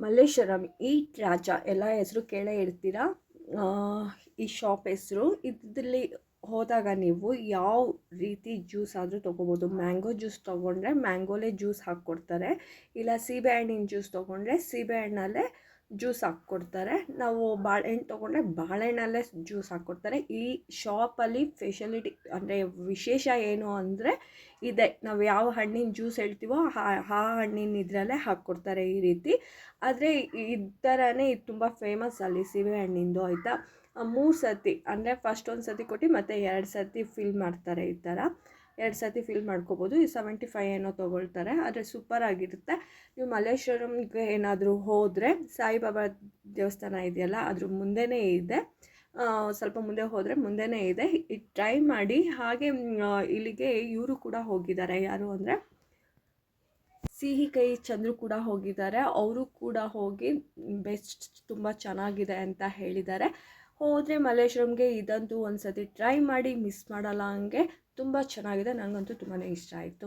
ಮಲ್ಲೇಶ್ವರಂ ಈಟ್ ರಾಜ ಎಲ್ಲ ಹೆಸರು ಕೇಳೇ ಇರ್ತೀರಾ. ಈ ಶಾಪ್ ಹೆಸರು. ಇದರಲ್ಲಿ ಹೋದಾಗ ನೀವು ಯಾವ ರೀತಿ ಜ್ಯೂಸ್ ಆದರೂ ತೊಗೋಬೋದು. ಮ್ಯಾಂಗೋ ಜ್ಯೂಸ್ ತೊಗೊಂಡ್ರೆ ಮ್ಯಾಂಗೋಲೇ ಜ್ಯೂಸ್ ಹಾಕ್ಕೊಡ್ತಾರೆ, ಇಲ್ಲ ಸೀಬೆಹಣ್ಣಿನ ಜ್ಯೂಸ್ ತೊಗೊಂಡ್ರೆ ಸೀಬೆಹಣ್ಣಲ್ಲೇ ಜ್ಯೂಸ್ ಹಾಕ್ಕೊಡ್ತಾರೆ, ನಾವು ಬಾಳೆಹಣ್ಣು ತೊಗೊಂಡ್ರೆ ಬಾಳೆಹಣ್ಣಲ್ಲೇ ಜ್ಯೂಸ್ ಹಾಕ್ಕೊಡ್ತಾರೆ. ಈ ಶಾಪಲ್ಲಿ ಫೆಷಲಿಟಿ ಅಂದರೆ ವಿಶೇಷ ಏನು ಅಂದರೆ ಇದೆ, ನಾವು ಯಾವ ಹಣ್ಣಿನ ಜ್ಯೂಸ್ ಹೇಳ್ತೀವೋ ಆ ಹಣ್ಣಿನ ಇದರಲ್ಲೇ ಹಾಕ್ಕೊಡ್ತಾರೆ ಈ ರೀತಿ. ಆದರೆ ಈ ಥರನೇ ಇದು ತುಂಬ ಫೇಮಸ್ ಅಲ್ಲಿ ಸೀಬೆಹಣ್ಣಿಂದು, ಆಯಿತಾ. 3 ಸತಿ ಅಂದರೆ ಫಸ್ಟ್ ಒಂದು ಸತಿ ಕೊಟ್ಟು ಮತ್ತು 2 ಸತಿ ಫಿಲ್ ಮಾಡ್ತಾರೆ. ಈ ಥರ 2 ಸತಿ ಫಿಲ್ ಮಾಡ್ಕೋಬೋದು. ಈ 75 ಏನೋ ತೊಗೊಳ್ತಾರೆ, ಆದರೆ ಸೂಪರಾಗಿರುತ್ತೆ. ನೀವು ಮಲ್ಲೇಶ್ವರಂಗೆ ಏನಾದರೂ ಹೋದರೆ ಸಾಯಿಬಾಬಾ ದೇವಸ್ಥಾನ ಇದೆಯಲ್ಲ, ಅದ್ರ ಮುಂದೆನೇ ಇದೆ, ಸ್ವಲ್ಪ ಮುಂದೆ ಹೋದರೆ ಮುಂದೆನೇ ಇದೆ. ಇದು ಟ್ರೈ ಮಾಡಿ. ಹಾಗೆ ಇಲ್ಲಿಗೆ ಇವರು ಕೂಡ ಹೋಗಿದ್ದಾರೆ, ಯಾರು ಅಂದರೆ ಸಿಹಿ ಕೈ ಚಂದ್ರು ಕೂಡ ಹೋಗಿದ್ದಾರೆ. ಅವರು ಕೂಡ ಹೋಗಿ ಬೆಸ್ಟ್, ತುಂಬ ಚೆನ್ನಾಗಿದೆ ಅಂತ ಹೇಳಿದ್ದಾರೆ. ಹೋದರೆ ಮಲ್ಲೇಶ್ವರಂಗೆ ಇದಂತೂ ಒಂದು ಸತಿ ಟ್ರೈ ಮಾಡಿ, ಮಿಸ್ ಮಾಡಲ್ಲ. ಹಂಗೆ ತುಂಬ ಚೆನ್ನಾಗಿದೆ, ನನಗಂತೂ ತುಂಬಾ ಇಷ್ಟ ಆಯಿತು.